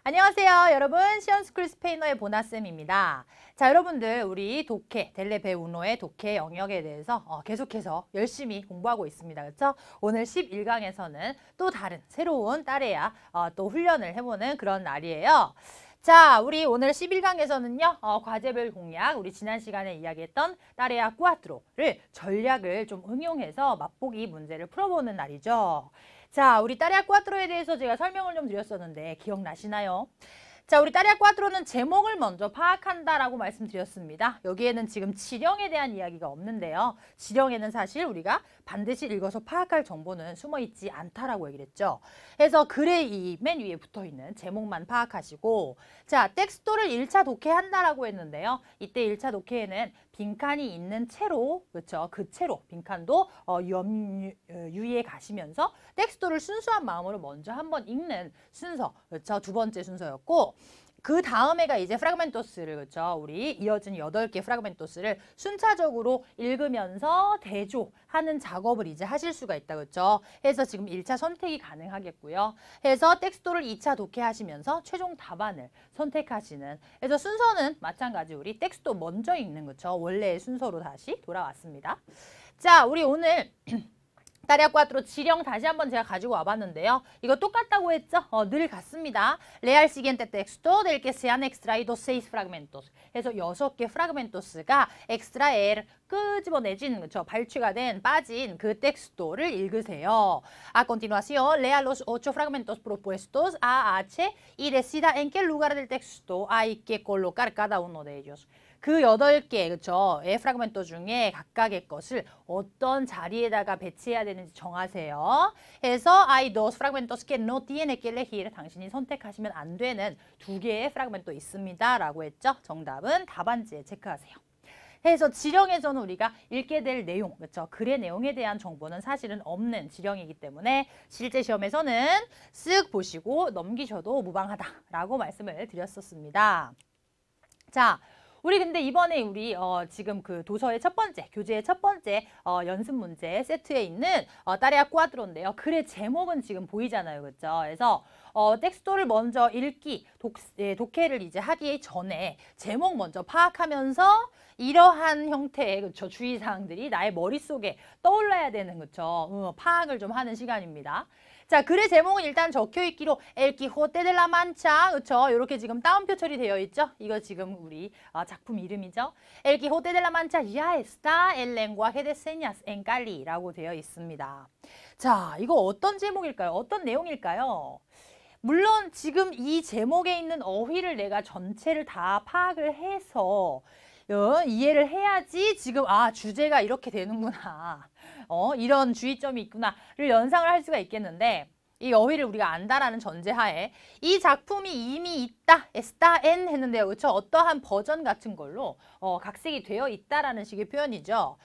안녕하세요. 여러분. 시원스쿨 스페인어의 보나쌤입니다. 자, 여러분들 우리 독해, 델레 베우노의 독해 영역에 대해서 계속해서 열심히 공부하고 있습니다. 그렇죠? 오늘 11강에서는 또 다른 새로운 따레야 또 훈련을 해보는 그런 날이에요. 자, 우리 오늘 11강에서는요. 과제별 공략, 우리 지난 시간에 이야기했던 따레야 꾸아트로를 전략을 좀 응용해서 맛보기 문제를 풀어보는 날이죠. 자, 우리 따레아 꾸아트로에 대해서 제가 설명을 좀 드렸었는데 기억나시나요? 자, 우리 따레아 꾸아트로는 제목을 먼저 파악한다라고 말씀드렸습니다. 여기에는 지금 지령에 대한 이야기가 없는데요. 지령에는 사실 우리가 반드시 읽어서 파악할 정보는 숨어있지 않다라고 얘기를 했죠. 그래서 글의 이 맨 위에 붙어있는 제목만 파악하시고, 자, 텍스토를 1차 독해한다라고 했는데요. 이때 1차 독해에는 빈칸이 있는 채로, 그렇죠? 그 채로 빈칸도 유의해 가시면서 텍스토를 순수한 마음으로 먼저 한번 읽는 순서, 그렇죠? 두 번째 순서였고, 그 다음에가 이제 프라그멘토스를, 그렇죠? 우리 이어진 8개 프라그멘토스를 순차적으로 읽으면서 대조하는 작업을 이제 하실 수가 있다, 그렇죠? 해서 지금 1차 선택이 가능하겠고요. 해서 텍스토를 2차 독해하시면서 최종 답안을 선택하시는. 그래서 순서는 마찬가지 우리 텍스토 먼저 읽는, 그렇죠? 원래의 순서로 다시 돌아왔습니다. 자, 우리 오늘 따레아 꾸아트로 지령 다시 한번 제가 가지고 와봤는데요. 이거 똑같다고 했죠? 늘 같습니다. Lea el siguiente texto del que se han extraído 6 fragmentos. 해서 6개 프라그멘토스가 extraer, 끄집어내진, 그렇죠? 발취가 된, 빠진 그 텍스토를 읽으세요. A continuación, lea los 8 fragmentos propuestos A, H y decida en qué lugar del texto hay que colocar cada uno de ellos. 그 8개, 그쵸? 의 프라그멘토 중에 각각의 것을 어떤 자리에다가 배치해야 되는지 정하세요. 해서 hay dos fragmentos que no tiene que elegir. 당신이 선택하시면 안 되는 2개의 프라그멘토 있습니다. 라고 했죠? 정답은 답안지에 체크하세요. 해서 지령에서는 우리가 읽게 될 내용, 그렇죠? 글의 내용에 대한 정보는 사실은 없는 지령이기 때문에 실제 시험에서는 쓱 보시고 넘기셔도 무방하다라고 말씀을 드렸었습니다. 자, 우리 근데 이번에 우리 지금 그 도서의 첫 번째, 교재의 첫 번째 연습 문제 세트에 있는 따레아 꾸아트로인데요. 글의 제목은 지금 보이잖아요. 그렇죠? 그래서 텍스토를 먼저 읽기, 독해를 이제 하기 전에 제목 먼저 파악하면서 이러한 형태의, 그렇죠? 주의사항들이 나의 머릿속에 떠올라야 되는, 그렇죠? 파악을 좀 하는 시간입니다. 자, 글의 제목은 일단 적혀있기로 El Quijote de la Mancha, 그렇죠? 이렇게 지금 따옴표 처리되어 있죠? 이거 지금 우리 작품 이름이죠? El Quijote de la Mancha ya está el lenguaje de señas en Cali라고 되어 있습니다. 자, 이거 어떤 제목일까요? 어떤 내용일까요? 물론 지금 이 제목에 있는 어휘를 내가 전체를 다 파악을 해서 이해를 해야지 지금 주제가 이렇게 되는구나. 이런 주의점이 있구나를 연상을 할 수가 있겠는데 이 어휘를 우리가 안다라는 전제하에 이 작품이 이미 있다, está en 했는데요. 그렇죠? 어떠한 버전 같은 걸로 각색이 되어 있다라는 식의 표현이죠.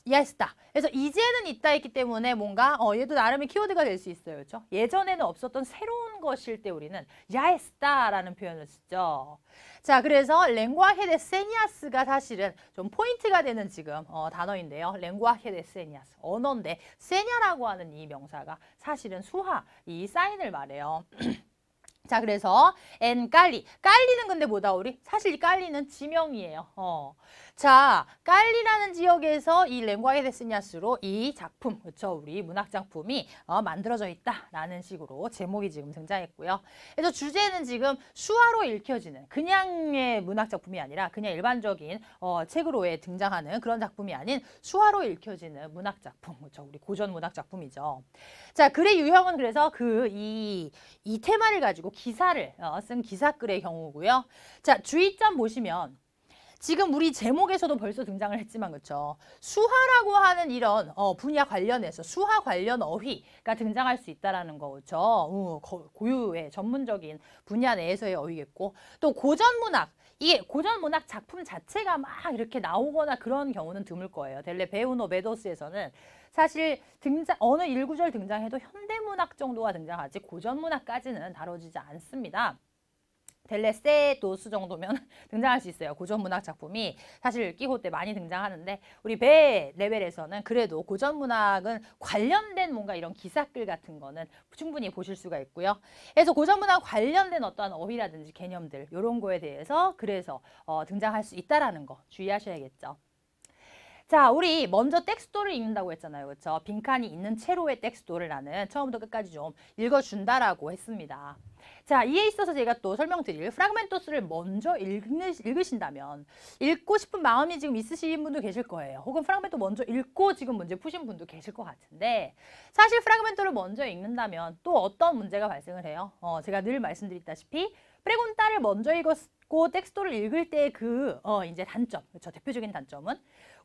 ya está. 그래서 이제는 있다 했기 때문에 뭔가 얘도 나름의 키워드가 될 수 있어요. 그렇죠? 예전에는 없었던 새로운 것일 때 우리는 ya está라는 표현을 쓰죠. 자, 그래서 lenguaje de señas가 사실은 좀 포인트가 되는 지금 단어인데요. lenguaje de señas. 언어인데 seña라고 하는 이 명사가 사실은 수화, 이 사인을 말해요. 자, 그래서 en Cali. 깔리는 근데 뭐다 우리? 사실 이 깔리는 지명이에요. 자, 깔리라는 지역에서 이 랭과에 데스냐스로 이 작품, 그렇죠? 우리 문학 작품이 만들어져 있다라는 식으로 제목이 지금 등장했고요. 그래서 주제는 지금 수화로 읽혀지는 그냥의 문학 작품이 아니라 그냥 일반적인 책으로에 등장하는 그런 작품이 아닌 수화로 읽혀지는 문학 작품, 그렇죠? 우리 고전 문학 작품이죠. 자, 글의 유형은 그래서 이 테마를 가지고 기사를 쓴 기사글의 경우고요. 자, 주의점 보시면 지금 우리 제목에서도 벌써 등장을 했지만 그렇죠. 수화라고 하는 이런 분야 관련해서 수화 관련 어휘가 등장할 수 있다라는 거 그렇죠. 고유의 전문적인 분야 내에서의 어휘겠고 또 고전문학 이게 고전문학 작품 자체가 막 이렇게 나오거나 그런 경우는 드물 거예요. 델레 베우노 메도스에서는 사실 어느 일구절 등장해도 현대문학 정도가 등장하지 고전문학까지는 다뤄지지 않습니다. 델레세도스 정도면 등장할 수 있어요. 고전문학 작품이 사실 끼호때 많이 등장하는데 우리 배 레벨에서는 그래도 고전문학은 관련된 뭔가 이런 기사글 같은 거는 충분히 보실 수가 있고요. 그래서 고전문학 관련된 어떠한 어휘라든지 개념들 이런 거에 대해서 그래서 등장할 수 있다라는 거 주의하셔야겠죠. 자, 우리 먼저 텍스토를 읽는다고 했잖아요. 그렇죠? 빈칸이 있는 채로의 텍스토를 나는 처음부터 끝까지 좀 읽어준다라고 했습니다. 자, 이에 있어서 제가 또 설명드릴 프라그멘토스를 먼저 읽으신다면 읽고 싶은 마음이 지금 있으신 분도 계실 거예요. 혹은 프라그멘토 먼저 읽고 지금 문제 푸신 분도 계실 것 같은데 사실 프라그멘토를 먼저 읽는다면 또 어떤 문제가 발생을 해요? 제가 늘 말씀드렸다시피 프레곤타를 먼저 읽었고 텍스토를 읽을 때 그 이제 단점, 그렇죠? 대표적인 단점은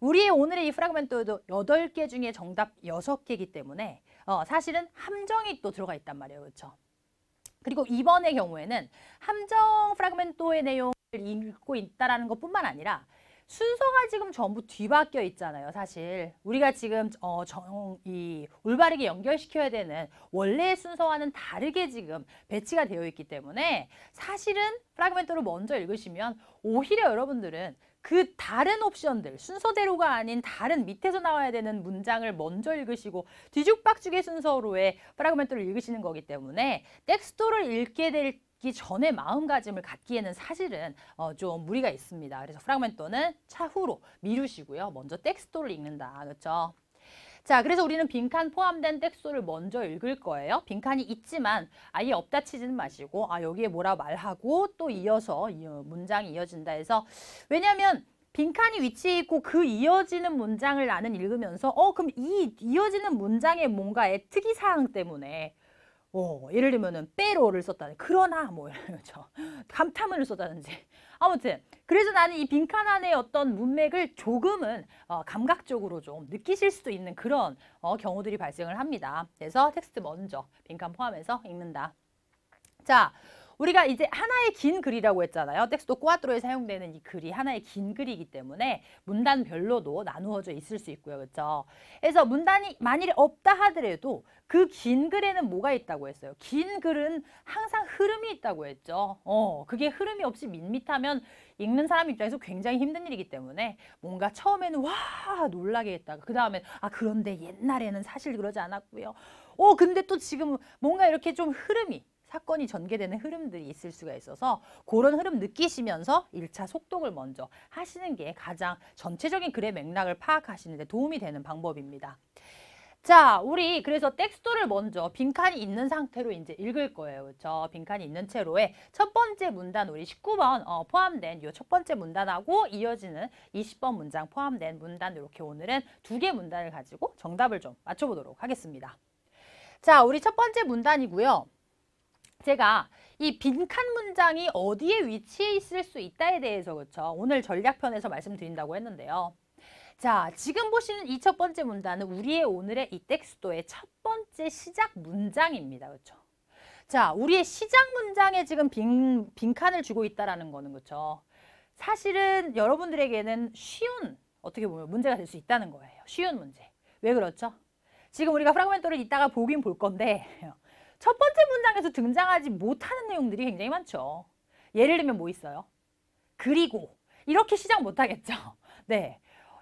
우리의 오늘의 이 프라그멘토도 8개 중에 정답 6개이기 때문에 사실은 함정이 또 들어가 있단 말이에요. 그렇죠? 그리고 이번의 경우에는 함정 프라그멘토의 내용을 읽고 있다는 것뿐만 아니라 순서가 지금 전부 뒤바뀌어 있잖아요. 사실 우리가 지금 이 올바르게 연결시켜야 되는 원래의 순서와는 다르게 지금 배치가 되어 있기 때문에 사실은 프라그멘토를 먼저 읽으시면 오히려 여러분들은 그 다른 옵션들, 순서대로가 아닌 다른 밑에서 나와야 되는 문장을 먼저 읽으시고 뒤죽박죽의 순서로의 프라그멘토를 읽으시는 거기 때문에 텍스토를 읽게 되기 전에 마음가짐을 갖기에는 사실은 좀 무리가 있습니다. 그래서 프라그멘토는 차후로 미루시고요. 먼저 텍스토를 읽는다. 그렇죠? 자, 그래서 우리는 빈칸 포함된 텍스토를 먼저 읽을 거예요. 빈칸이 있지만 아예 없다 치지는 마시고 여기에 뭐라 말하고 또 이어서 문장이 이어진다 해서 왜냐하면 빈칸이 위치해 있고 그 이어지는 문장을 나는 읽으면서 그럼 이 이어지는 문장의 뭔가의 특이사항 때문에 예를 들면은 빼로를 썼다는 그러나 뭐 그렇죠. 감탄문을 썼다든지 아무튼 그래서 나는 이 빈칸 안에 어떤 문맥을 조금은 감각적으로 좀 느끼실 수도 있는 그런 경우들이 발생을 합니다. 그래서 텍스트 먼저 빈칸 포함해서 읽는다. 자, 우리가 이제 하나의 긴 글이라고 했잖아요. 텍스토 꾸아트로에 사용되는 이 글이 하나의 긴 글이기 때문에 문단별로도 나누어져 있을 수 있고요. 그렇죠? 그래서 문단이 만일에 없다 하더라도 그 긴 글에는 뭐가 있다고 했어요? 긴 글은 항상 흐름이 있다고 했죠. 그게 흐름이 없이 밋밋하면 읽는 사람 입장에서 굉장히 힘든 일이기 때문에 뭔가 처음에는 와 놀라게 했다가 그 다음에 그런데 옛날에는 사실 그러지 않았고요. 근데 또 지금 뭔가 이렇게 좀 흐름이 사건이 전개되는 흐름들이 있을 수가 있어서 그런 흐름 느끼시면서 1차 속독을 먼저 하시는 게 가장 전체적인 글의 맥락을 파악하시는 데 도움이 되는 방법입니다. 자, 우리 그래서 텍스토를 먼저 빈칸이 있는 상태로 이제 읽을 거예요. 그렇죠? 빈칸이 있는 채로의 첫 번째 문단 우리 19번 포함된 이 첫 번째 문단하고 이어지는 20번 문장 포함된 문단 이렇게 오늘은 2개 문단을 가지고 정답을 좀 맞춰보도록 하겠습니다. 자, 우리 첫 번째 문단이고요. 제가 이 빈칸 문장이 어디에 위치해 있을 수 있다에 대해서 그렇죠? 오늘 전략편에서 말씀드린다고 했는데요. 자, 지금 보시는 이 첫 번째 문단은 우리의 오늘의 이 텍스토의 첫 번째 시작 문장입니다. 그렇죠? 자, 우리의 시작 문장에 지금 빈칸을 주고 있다라는 거는 그렇죠? 사실은 여러분들에게는 쉬운 어떻게 보면 문제가 될 수 있다는 거예요. 쉬운 문제. 왜 그렇죠? 지금 우리가 프라그멘토를 이따가 보긴 볼 건데 첫 번째 문장에서 등장하지 못하는 내용들이 굉장히 많죠. 예를 들면 뭐 있어요? 그리고 이렇게 시작 못하겠죠. 네.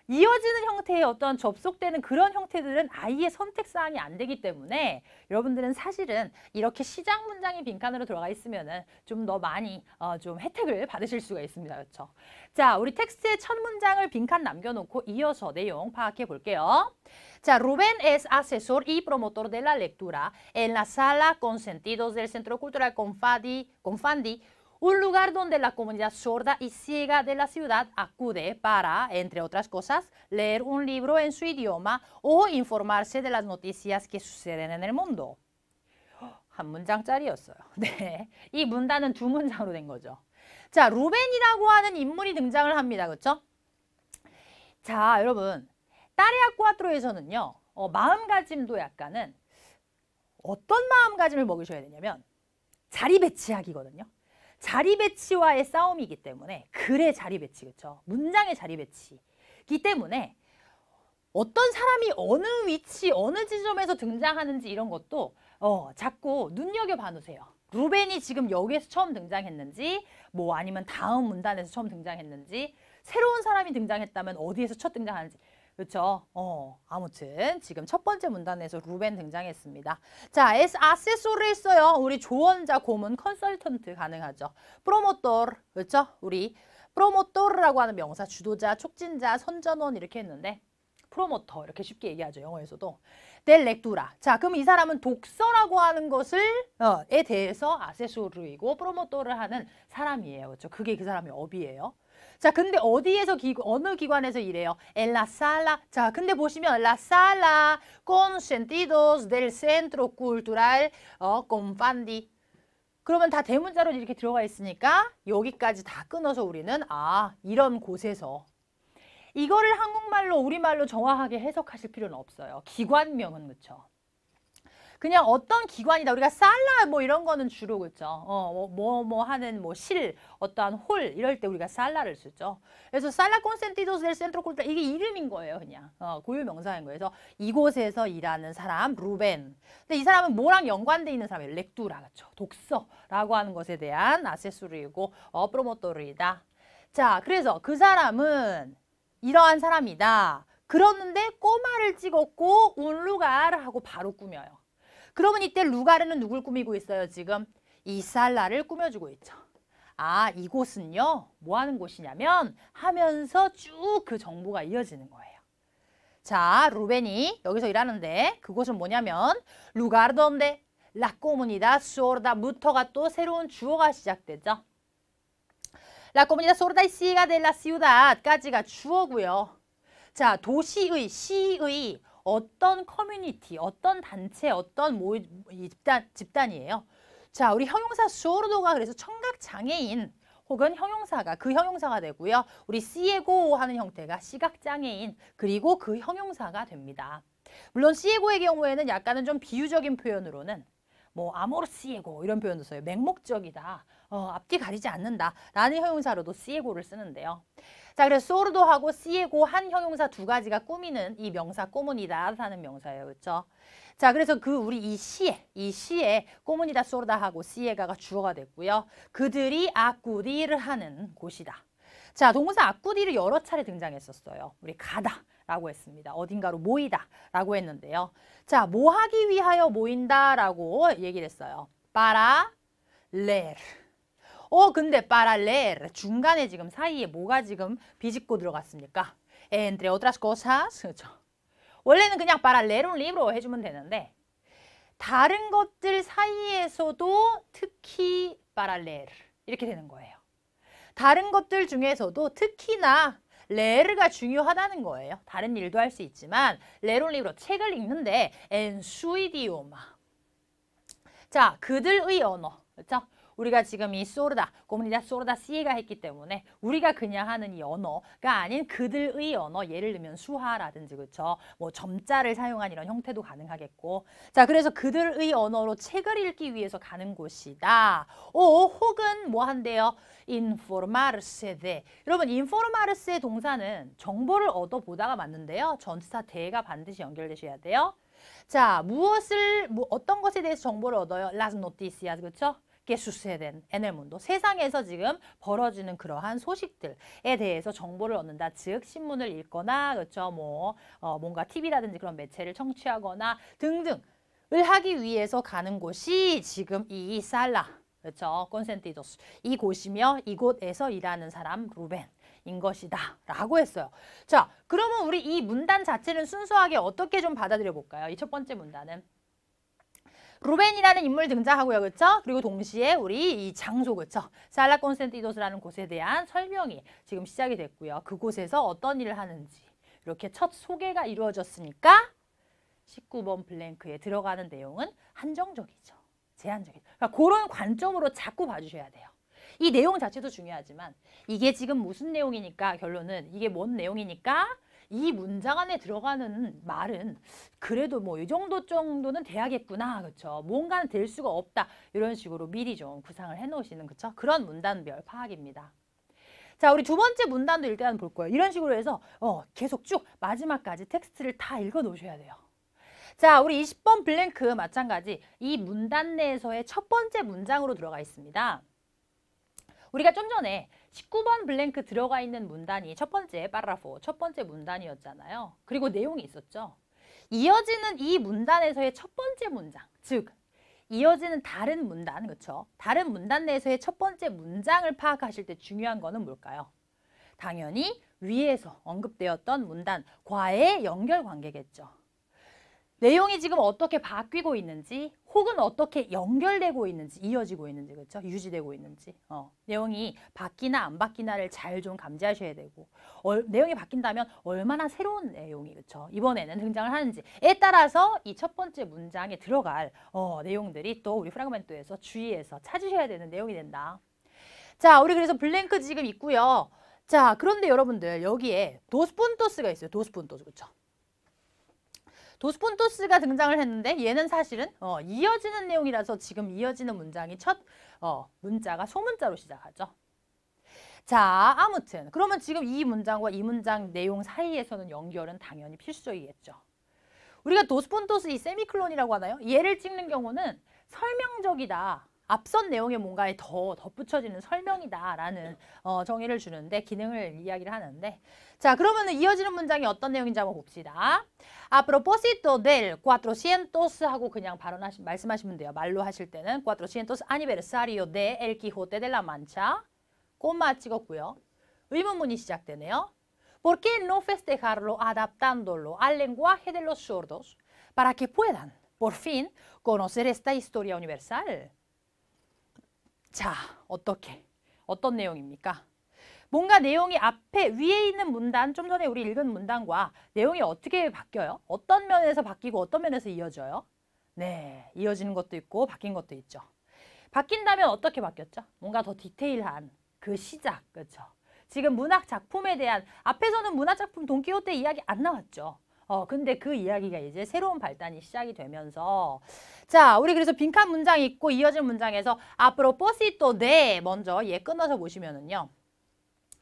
이어지는 형태의 어떤 접속되는 그런 형태들은 아예 선택사항이 안 되기 때문에 여러분들은 사실은 이렇게 시작 문장이 빈칸으로 들어가 있으면은 좀 더 많이 좀 혜택을 받으실 수가 있습니다. 그렇죠? 자, 우리 텍스트의 첫 문장을 빈칸 남겨놓고 이어서 내용 파악해 볼게요. 자, Rubén es asesor y promotor de la lectura en la sala Consentidos del Centro Cultural Confandi, un lugar donde la comunidad sorda y ciega de la ciudad acude para, entre otras cosas, leer un libro en su idioma o informarse de las noticias que suceden en el mundo. 한 문장짜리였어요. 네, 이 문단은 2문장으로 된 거죠. 자, 루벤이라고 하는 인물이 등장을 합니다. 그렇죠? 자, 여러분, 따레아 꾸아트로에서는요. 마음가짐도 약간은 어떤 마음가짐을 먹으셔야 되냐면 자리 배치하기거든요. 자리 배치와의 싸움이기 때문에 글의 자리 배치, 그렇죠? 문장의 자리 배치이기 때문에 어떤 사람이 어느 위치, 어느 지점에서 등장하는지 이런 것도 자꾸 눈여겨봐 놓으세요. 루벤이 지금 여기에서 처음 등장했는지 뭐 아니면 다음 문단에서 처음 등장했는지 새로운 사람이 등장했다면 어디에서 첫 등장하는지 그렇죠? 아무튼 지금 첫 번째 문단에서 루벤 등장했습니다. 자, 아세소를 써요. 우리 조언자, 고문, 컨설턴트 가능하죠. 프로모토르, 그렇죠? 우리 프로모토르라고 하는 명사, 주도자, 촉진자, 선전원 이렇게 했는데 프로모터 이렇게 쉽게 얘기하죠. 영어에서도. 델 렉투라. 자, 그럼 이 사람은 독서라고 하는 것을 에 대해서 아세소르이고 프로모토를 하는 사람이에요. 그렇죠? 그게 그 사람의 업이에요. 자, 근데 어디에서 어느 기관에서 일해요? 엘라 살라. 자, 근데 보시면 la sala con sentidos del centro cultural confandi. 그러면 다 대문자로 이렇게 들어가 있으니까 여기까지 다 끊어서 우리는 이런 곳에서 이거를 한국말로 우리말로 정확하게 해석하실 필요는 없어요. 기관명은 그렇죠. 그냥 어떤 기관이다. 우리가 살라 뭐 이런 거는 주로 그렇죠. 하는 실, 어떠한 홀 이럴 때 우리가 살라를 쓰죠. 그래서 살라 콘센티도스 델 센트로 콜타 이게 이름인 거예요, 그냥. 고유 명사인 거예요. 그래서 이곳에서 일하는 사람 루벤. 근데 이 사람은 뭐랑 연관돼 있는 사람이에요? 렉투라 그렇죠. 독서라고 하는 것에 대한 아세수르이고 프로모토르이다. 자, 그래서 그 사람은 이러한 사람이다. 그러는데 꼬마를 찍었고 운루가를 하고 바로 꾸며요. 그러면 이때 루가르는 누굴 꾸미고 있어요? 지금 이 살라를 꾸며주고 있죠. 이곳은요. 뭐 하는 곳이냐면 하면서 쭉 그 정보가 이어지는 거예요. 자, 루벤이 여기서 일하는데 그곳은 뭐냐면 lugar donde la comunidad sorda부터가 또 새로운 주어가 시작되죠. La comunidad sorda y ciega de la ciudad까지가 주어고요. 자, 도시의, 시의 어떤 커뮤니티, 어떤 단체, 어떤 집단이에요. 자, 우리 형용사 소르도가 그래서 청각장애인 혹은 형용사가 그 형용사가 되고요. 우리 시에고 하는 형태가 시각장애인 그리고 그 형용사가 됩니다. 물론 시에고의 경우에는 약간은 좀 비유적인 표현으로는 뭐 아모르 시에고 이런 표현도 써요. 맹목적이다. 앞뒤 가리지 않는다. 라는 형용사로도 시에고를 쓰는데요. 자, 그래서 소르도하고 시에고 한 형용사 두 가지가 꾸미는 이 명사 꼬문이다 하는 명사예요. 그렇죠? 자, 그래서 우리 이 시에 꼬문이다 소르다하고 시에가가 주어가 됐고요. 그들이 아꾸디를 하는 곳이다. 자, 동사 아꾸디를 여러 차례 등장했었어요. 우리 가다라고 했습니다. 어딘가로 모이다라고 했는데요. 자, 뭐 하기 위하여 모인다라고 얘기를 했어요. para leer. 근데 para leer 중간에 지금 사이에 뭐가 지금 비집고 들어갔습니까? entre otras cosas. 그렇죠. 원래는 그냥 para leer un libro 해주면 되는데 다른 것들 사이에서도 특히 para leer 이렇게 되는 거예요. 다른 것들 중에서도 특히나 레르가 중요하다는 거예요. 다른 일도 할 수 있지만 leer un libro 책을 읽는데 en su idioma. 자, 그들의 언어. 그렇죠? 우리가 지금 이 소르다, 코무니다 소르다 시에가 했기 때문에 우리가 그냥 하는 이 언어가 아닌 그들의 언어, 예를 들면 수화라든지 그렇죠? 뭐 점자를 사용한 이런 형태도 가능하겠고. 자, 그래서 그들의 언어로 책을 읽기 위해서 가는 곳이다. 혹은 뭐 한대요? informarse de. 여러분, informarse 동사는 정보를 얻어보다가 맞는데요. 전치사 de가 반드시 연결되셔야 돼요. 자, 어떤 것에 대해서 정보를 얻어요? las noticias, 그렇죠? que suceden en el mundo. 세상에서 지금 벌어지는 그러한 소식들에 대해서 정보를 얻는다. 즉, 신문을 읽거나, 그렇죠? 뭔가 TV라든지 그런 매체를 청취하거나 등등을 하기 위해서 가는 곳이 지금 이 살라, 그렇죠? 콘센티도스. 이 곳이며 이곳에서 일하는 사람 루벤인 것이다. 라고 했어요. 자, 그러면 우리 이 문단 자체는 순수하게 어떻게 좀 받아들여 볼까요? 이 첫 번째 문단은. 루벤이라는 인물 등장하고요. 그렇죠? 그리고 동시에 우리 이 장소, 그렇죠? 살라 콘센티도스라는 곳에 대한 설명이 지금 시작이 됐고요. 그곳에서 어떤 일을 하는지 이렇게 첫 소개가 이루어졌으니까 19번 블랭크에 들어가는 내용은 한정적이죠. 제한적이죠. 그러니까 그런 관점으로 자꾸 봐주셔야 돼요. 이 내용 자체도 중요하지만 이게 지금 무슨 내용이니까 결론은 이게 뭔 내용이니까 이 문장 안에 들어가는 말은 그래도 뭐 이 정도는 돼야겠구나. 그렇죠? 뭔가는 될 수가 없다. 이런 식으로 미리 좀 구상을 해놓으시는 그렇죠? 그런 문단별 파악입니다. 자, 우리 두 번째 문단도 일단 볼 거예요. 이런 식으로 해서 계속 쭉 마지막까지 텍스트를 다 읽어 놓으셔야 돼요. 자, 우리 20번 블랭크 마찬가지. 이 문단 내에서의 첫 번째 문장으로 들어가 있습니다. 우리가 좀 전에 19번 블랭크 들어가 있는 문단이 첫 번째 파라포, 첫 번째 문단이었잖아요. 그리고 내용이 있었죠. 이어지는 이 문단에서의 첫 번째 문장, 즉 이어지는 다른 문단, 그렇죠? 다른 문단 내에서의 첫 번째 문장을 파악하실 때 중요한 거는 뭘까요? 당연히 위에서 언급되었던 문단과의 연결 관계겠죠. 내용이 지금 어떻게 바뀌고 있는지 혹은 어떻게 연결되고 있는지 이어지고 있는지 그렇죠? 유지되고 있는지 내용이 바뀌나 안 바뀌나를 잘 좀 감지하셔야 되고 내용이 바뀐다면 얼마나 새로운 내용이 그렇죠? 이번에는 등장을 하는지에 따라서 이 첫 번째 문장에 들어갈 내용들이 또 우리 프라그멘트에서 주의해서 찾으셔야 되는 내용이 된다. 자, 우리 그래서 블랭크 지금 있고요. 자, 그런데 여러분들 여기에 도스푼토스가 있어요. 도스푼토스 그렇죠? 도스푼토스가 등장을 했는데 얘는 사실은 이어지는 내용이라서 지금 이어지는 문장이 첫 문자가 소문자로 시작하죠. 자, 아무튼 그러면 지금 이 문장과 이 문장 내용 사이에서는 연결은 당연히 필수적이겠죠. 우리가 도스푼토스 이 세미클론이라고 하나요? 얘를 찍는 경우는 설명적이다. 앞선 내용에 뭔가에 더 덧붙여지는 설명이다라는 정의를 주는데 기능을 이야기를 하는데 자 그러면은 이어지는 문장이 어떤 내용인지 한번 봅시다. A propósito del 400 하고 그냥 말씀하시면 돼요. 말로 하실 때는 400 aniversario de El Quijote de la Mancha 꼬마 찍었고요. 의문문이 시작되네요. ¿Por qué no festejarlo adaptándolo al lenguaje de los sordos para que puedan por fin conocer esta historia universal? 자, 어떤 내용입니까? 뭔가 내용이 앞에 위에 있는 문단, 좀 전에 우리 읽은 문단과 내용이 어떻게 바뀌어요? 어떤 면에서 바뀌고 어떤 면에서 이어져요? 네, 이어지는 것도 있고 바뀐 것도 있죠. 바뀐다면 어떻게 바뀌었죠? 뭔가 더 디테일한 그 시작, 그렇죠? 지금 문학 작품에 대한 앞에서는 문학 작품 돈키호테 이야기 안 나왔죠. 근데 그 이야기가 이제 새로운 발단이 시작이 되면서 자, 우리 그래서 빈칸 문장이 있고 이어진 문장에서 a propósito de 먼저 얘 끊어서 보시면은요.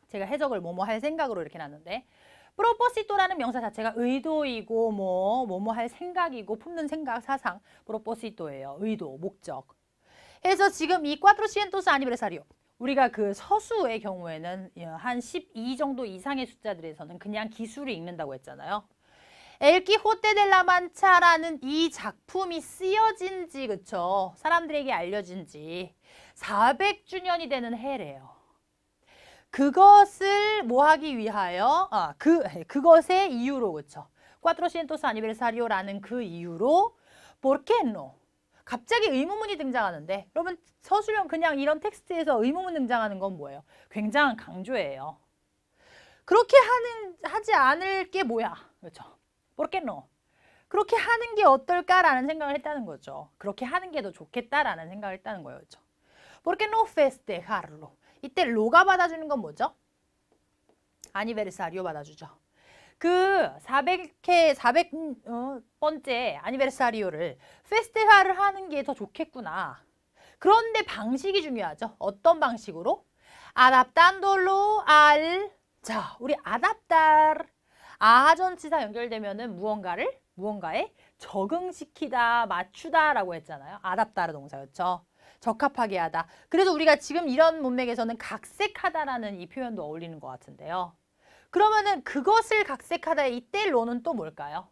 제가 해석을 뭐뭐 할 생각으로 이렇게 놨는데 프로포시토라는 명사 자체가 의도이고 뭐뭐 할 생각이고 품는 생각, 사상 프로포시토예요. 의도, 목적. 그래서 지금 이 400 아니베르사리오 우리가 그 서수의 경우에는 한 12 정도 이상의 숫자들에서는 그냥 기수를 읽는다고 했잖아요. 엘키호테 델라 만차라는 이 작품이 쓰여진 지 그쵸? 사람들에게 알려진 지 400주년이 되는 해래요. 그것을 뭐 하기 위하여 그것의 이유로 그쵸? 400 아니베르사리오라는 그 이유로 ¿por qué no? 갑자기 의문문이 등장하는데 여러분 서술형 그냥 이런 텍스트에서 의문문 등장하는 건 뭐예요? 굉장한 강조예요. 그렇게 하지 않을 게 뭐야? 그렇죠? ¿por qué no? 그렇게 하는 게 어떨까라는 생각을 했다는 거죠. 그렇게 하는 게 더 좋겠다라는 생각을 했다는 거예요. 그렇죠? ¿por qué no festejarlo? 이때 로가 받아주는 건 뭐죠? 아니베르사리오 받아주죠. 그 400번째 아니베르사리오를 페스티벌을 하는 게 더 좋겠구나. 그런데 방식이 중요하죠. 어떤 방식으로? adaptándolo al 자, 우리 adaptar 아전치사 연결되면은 무언가에 적응시키다, 맞추다라고 했잖아요. adaptar 동사였죠. 적합하게 하다. 그래서 우리가 지금 이런 문맥에서는 각색하다라는 이 표현도 어울리는 것 같은데요. 그러면은 그것을 각색하다 이때 로는 또 뭘까요?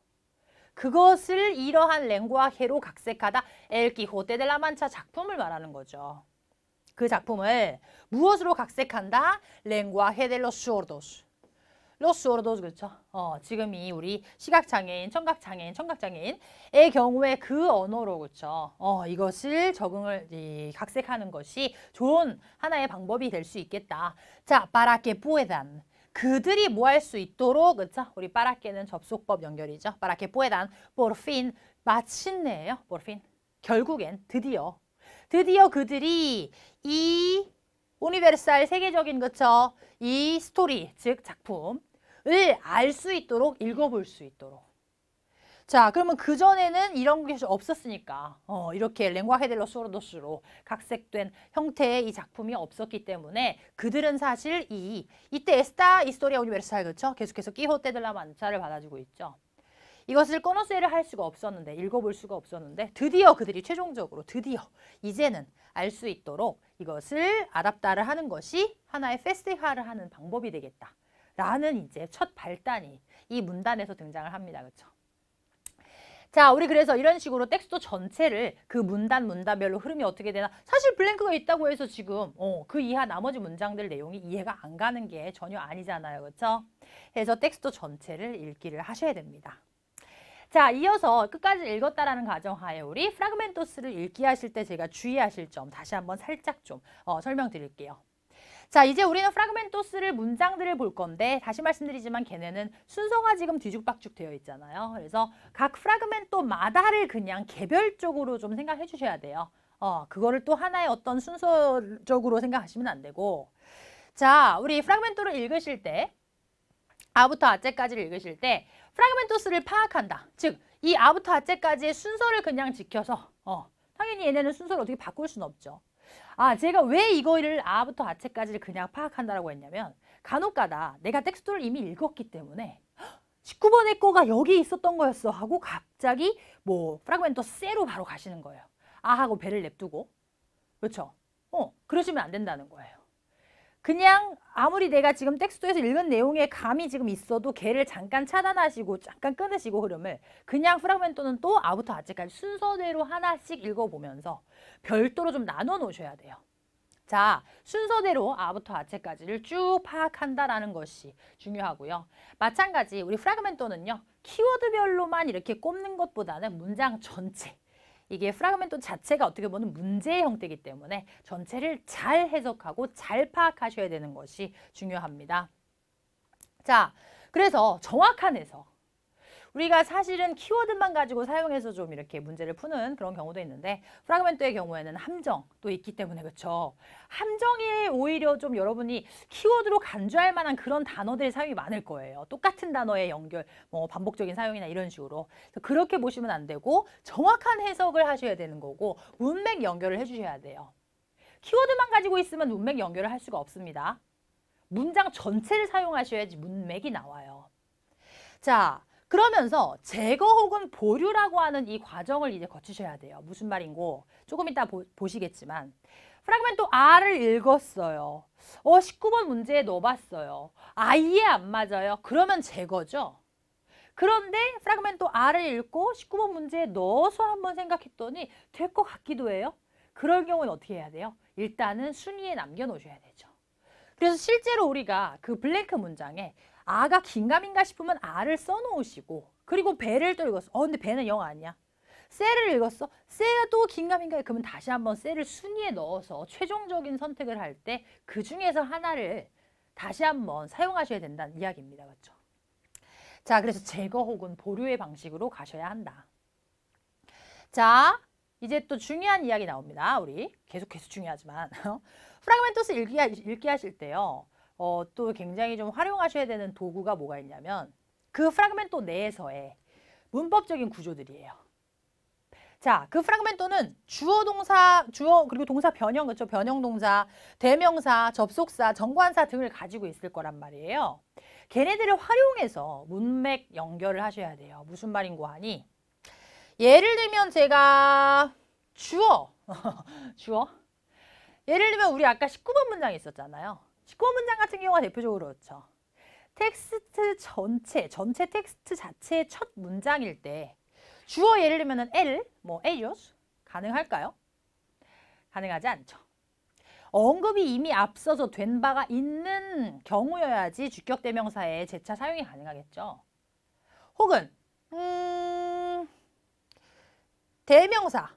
그것을 이러한 랭구아헤로 각색하다 엘 키호테 델라 만차 작품을 말하는 거죠. 그 작품을 무엇으로 각색한다? 랭구아헤 델 로스 소르도스. 로스 소르도스 그렇죠? 지금이 우리 시각장애인, 청각장애인의 경우에 그 언어로 그렇죠? 이것을 각색하는 것이 좋은 하나의 방법이 될 수 있겠다. 자, para que puedan. 그들이 뭐 할 수 있도록 그렇죠? 우리 빠라케는 접속법 연결이죠. para que puedan por fin 마침내예요. por fin 결국엔 드디어 그들이 이 우니베르살 세계적인 그렇죠? 이 스토리 즉 작품을 알 수 있도록 읽어볼 수 있도록. 자, 그러면 그전에는 이런 게 없었으니까 이렇게 랭구아헤 델 로스 소르도스로 각색된 형태의 이 작품이 없었기 때문에 그들은 사실 이때 에스타 히스토리아 우니베르살 그렇죠? 계속해서 끼호테 델라 만차를 받아주고 있죠. 이것을 꺼너세를 할 수가 없었는데, 읽어볼 수가 없었는데 드디어 그들이 최종적으로 드디어 이제는 알 수 있도록 이것을 아답타를 하는 것이 하나의 페스티벌을 하는 방법이 되겠다. 라는 이제 첫 발단이 이 문단에서 등장을 합니다. 그렇죠? 자, 우리 그래서 이런 식으로 텍스트 전체를 그 문단별로 흐름이 어떻게 되나 사실 블랭크가 있다고 해서 지금 그 이하 나머지 문장들 내용이 이해가 안 가는 게 전혀 아니잖아요. 그렇죠? 그래서 텍스트 전체를 읽기를 하셔야 됩니다. 자, 이어서 끝까지 읽었다라는 가정하에 우리 프라그멘토스를 읽기 하실 때 제가 주의하실 점 다시 한번 살짝 좀 설명드릴게요. 자, 이제 우리는 프라그멘토스를 문장들을 볼 건데 다시 말씀드리지만 걔네는 순서가 지금 뒤죽박죽 되어 있잖아요. 그래서 각 프라그멘토마다를 그냥 개별적으로 좀 생각해 주셔야 돼요. 그거를 또 하나의 어떤 순서적으로 생각하시면 안 되고, 자, 우리 프라그멘토를 읽으실 때 아부터 아째까지를 읽으실 때 프라그멘토스를 파악한다. 즉, 이 아부터 아째까지의 순서를 그냥 지켜서 당연히 얘네는 순서를 어떻게 바꿀 수는 없죠. 제가 왜 이거를 아부터 아째까지를 그냥 파악한다라고 했냐면 간혹가다 내가 텍스트를 이미 읽었기 때문에 19번의 거가 여기 있었던 거였어 하고 갑자기 뭐 프라그멘토스 세로 바로 가시는 거예요. 하고 배를 냅두고. 그렇죠? 그러시면 안 된다는 거예요. 그냥 아무리 내가 지금 텍스트에서 읽은 내용에 감이 지금 있어도 걔를 잠깐 차단하시고 잠깐 끊으시고 흐름을 그냥 프라그멘토는 또 아부터 아째까지 순서대로 하나씩 읽어보면서 별도로 좀 나눠 놓으셔야 돼요. 자, 순서대로 아부터 아째까지를 쭉 파악한다라는 것이 중요하고요. 마찬가지 우리 프라그멘토는요. 키워드별로만 이렇게 꼽는 것보다는 문장 전체 이게 프라그멘토 자체가 어떻게 보면 문제의 형태이기 때문에 전체를 잘 해석하고 잘 파악하셔야 되는 것이 중요합니다. 자, 그래서 정확한 해석. 우리가 사실은 키워드만 가지고 사용해서 좀 이렇게 문제를 푸는 그런 경우도 있는데 프라그멘토의 경우에는 함정도 있기 때문에 그렇죠. 함정이 오히려 좀 여러분이 키워드로 간주할 만한 그런 단어들의 사용이 많을 거예요. 똑같은 단어의 연결, 뭐 반복적인 사용이나 이런 식으로. 그렇게 보시면 안 되고 정확한 해석을 하셔야 되는 거고 문맥 연결을 해주셔야 돼요. 키워드만 가지고 있으면 문맥 연결을 할 수가 없습니다. 문장 전체를 사용하셔야지 문맥이 나와요. 자, 그러면서 제거 혹은 보류라고 하는 이 과정을 이제 거치셔야 돼요. 무슨 말인고 조금 이따 보시겠지만 프라그멘토 R을 읽었어요. 19번 문제에 넣어봤어요. 이해 안 맞아요. 그러면 제거죠. 그런데 프라그멘토 R을 읽고 19번 문제에 넣어서 한번 생각했더니 될 것 같기도 해요. 그럴 경우는 어떻게 해야 돼요? 일단은 순위에 남겨놓으셔야 되죠. 그래서 실제로 우리가 그 블랭크 문장에 가 긴가민가 싶으면 R을 써놓으시고 그리고 배를 또 읽었어. 근데 배는 영 아니야. 셀을 읽었어. 셀도 긴가민가 그러면 다시 한번 셀을 순위에 넣어서 최종적인 선택을 할 때 그 중에서 하나를 다시 한번 사용하셔야 된다는 이야기입니다. 그렇죠? 자, 그래서 제거 혹은 보류의 방식으로 가셔야 한다. 자, 이제 또 중요한 이야기 나옵니다. 우리 계속해서 중요하지만 프라그멘토스 읽기 하실 때요. 또 굉장히 좀 활용하셔야 되는 도구가 뭐가 있냐면 그 프라그멘토 내에서의 문법적인 구조들이에요. 자, 그 프라그멘토는 주어, 동사, 그리고 동사 변형, 그렇죠? 변형 동사, 대명사, 접속사, 정관사 등을 가지고 있을 거란 말이에요. 걔네들을 활용해서 문맥 연결을 하셔야 돼요. 무슨 말인고 하니 예를 들면 제가 주어 예를 들면 우리 아까 19번 문장이 있었잖아요. 19번 문장 같은 경우가 대표적으로 그렇죠. 텍스트 전체 텍스트 자체의 첫 문장일 때 주어 예를 들면은 ellos 가능할까요? 가능하지 않죠. 언급이 이미 앞서서 된 바가 있는 경우여야지 주격대명사의 재차 사용이 가능하겠죠. 혹은 대명사.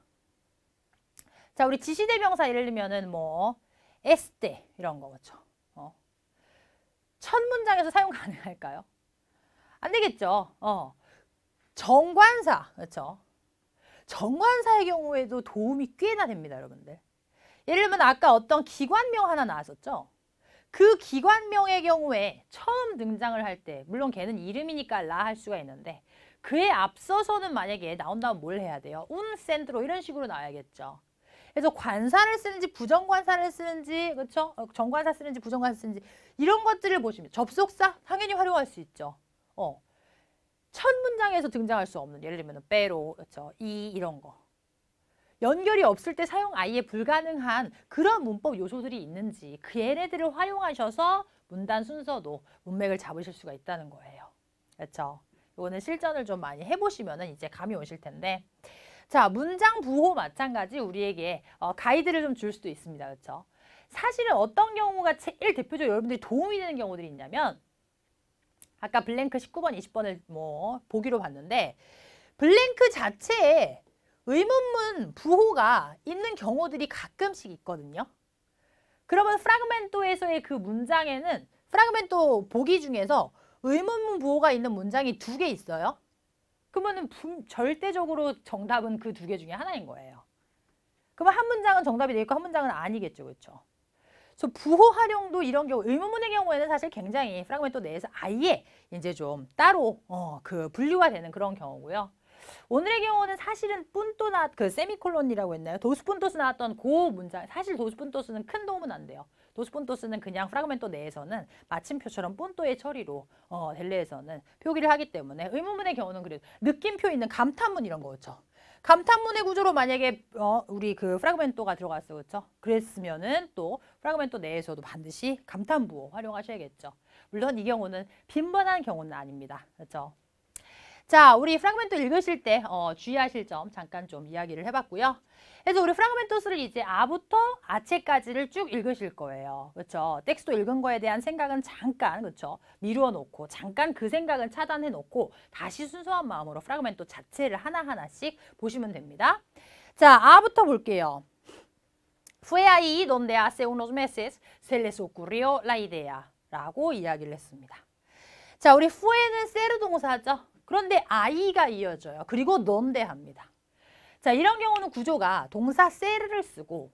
자, 우리 지시대명사 예를 들면은 뭐 este 이런 거 그렇죠. 첫 문장에서 사용 가능할까요? 안 되겠죠. 정관사, 그렇죠? 정관사의 경우에도 도움이 꽤나 됩니다, 여러분들. 예를 들면 아까 어떤 기관명 하나 나왔었죠? 그 기관명의 경우에 처음 등장을 할 때, 물론 걔는 이름이니까 라 할 수가 있는데 그에 앞서서는 만약에 나온다면 뭘 해야 돼요? 센트로 이런 식으로 나와야겠죠. 그래서 관사를 쓰는지 부정관사를 쓰는지 그렇죠? 정관사 쓰는지 부정관사 쓰는지 이런 것들을 보시면 접속사 당연히 활용할 수 있죠. 첫 문장에서 등장할 수 없는 예를 들면 pero, 그렇죠? 이 이런 거. 연결이 없을 때 사용 아예 불가능한 그런 문법 요소들이 있는지 그 얘네들을 활용하셔서 문단 순서도 문맥을 잡으실 수가 있다는 거예요. 그렇죠? 이거는 실전을 좀 많이 해보시면 이제 감이 오실 텐데 자, 문장 부호 마찬가지 우리에게 가이드를 좀 줄 수도 있습니다. 그렇죠? 사실은 어떤 경우가 제일 대표적으로 여러분들이 도움이 되는 경우들이 있냐면 아까 블랭크 19번, 20번을 뭐 보기로 봤는데 블랭크 자체에 의문문 부호가 있는 경우들이 가끔씩 있거든요. 그러면 프라그멘토에서의 그 문장에는 프라그멘토 보기 중에서 의문문 부호가 있는 문장이 2개 있어요. 그러면 절대적으로 정답은 그 2개 중에 하나인 거예요. 그러면 한 문장은 정답이 되겠고 한 문장은 아니겠죠. 그렇죠? 그래서 부호 활용도 이런 경우 의문문의 경우에는 사실 굉장히 프라그멘토 내에서 아예 이제 좀 따로 그 분류가 되는 그런 경우고요. 오늘의 경우는 사실은 푼토나 그 세미콜론이라고 했나요? 도스푼토스 나왔던 그 문장 사실 도스푼토스는 큰 도움은 안 돼요. 도스푼토스는 그냥 프라그멘토 내에서는 마침표처럼 푼토의 처리로 델레에서는 표기를 하기 때문에 의문문의 경우는 그래도 느낌표 있는 감탄문 이런 거죠. 감탄문의 구조로 만약에 우리 그 프라그멘토가 들어갔어, 그렇죠? 그랬으면은 또 프라그멘토 내에서도 반드시 감탄부호 활용하셔야겠죠. 물론 이 경우는 빈번한 경우는 아닙니다, 그렇죠? 자, 우리 프라그멘토 읽으실 때 주의하실 점 잠깐 좀 이야기를 해봤고요. 그래서 우리 프라그멘토스를 이제 아부터 아체까지를 쭉 읽으실 거예요. 그렇죠? 텍스트 읽은 거에 대한 생각은 잠깐 그렇죠? 미루어 놓고 잠깐 그 생각은 차단해 놓고 다시 순수한 마음으로 프라그멘토 자체를 하나하나씩 보시면 됩니다. 자, 아부터 볼게요. Fue ahí donde hace unos meses se les ocurrió la idea 라고 이야기를 했습니다. 자, 우리 fue는 세르 동사죠. 그런데 아이가 이어져요. 그리고 넌데 합니다. 자, 이런 경우는 구조가 동사 세르를 쓰고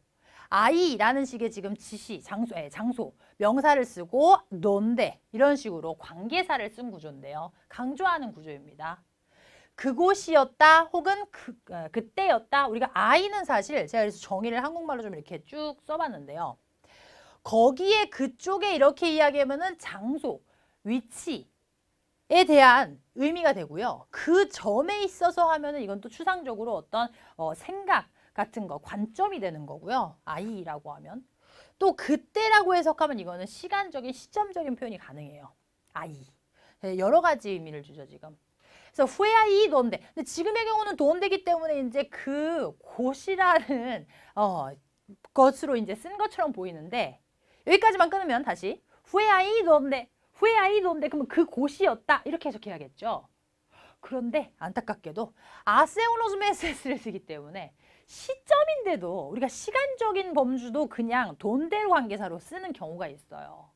아이라는 식의 지금 지시, 장소, 명사를 쓰고 넌데 이런 식으로 관계사를 쓴 구조인데요. 강조하는 구조입니다. 그곳이었다 혹은 그때였다. 우리가 아이는 사실 제가 그래서 정의를 한국말로 좀 이렇게 쭉 써봤는데요. 거기에 그쪽에 이렇게 이야기하면은 장소, 위치 에 대한 의미가 되고요. 그 점에 있어서 하면은 이건 또 추상적으로 어떤 생각 같은 거, 관점이 되는 거고요. 아이라고 하면. 또 그때라고 해석하면 이거는 시간적인, 시점적인 표현이 가능해요. 아이. 여러 가지 의미를 주죠, 지금. 그래서 후에아이 돈데. 근데 지금의 경우는 돈데기 때문에 이제 그 곳이라는 것으로 이제 쓴 것처럼 보이는데 여기까지만 끊으면 다시 후에아이 돈데. 후에아이돈데 그러면 그 곳이었다 이렇게 해석해야겠죠. 그런데 안타깝게도 아세우노스 메세스를 쓰기 때문에 시점인데도 우리가 시간적인 범주도 그냥 돈대로 관계사로 쓰는 경우가 있어요.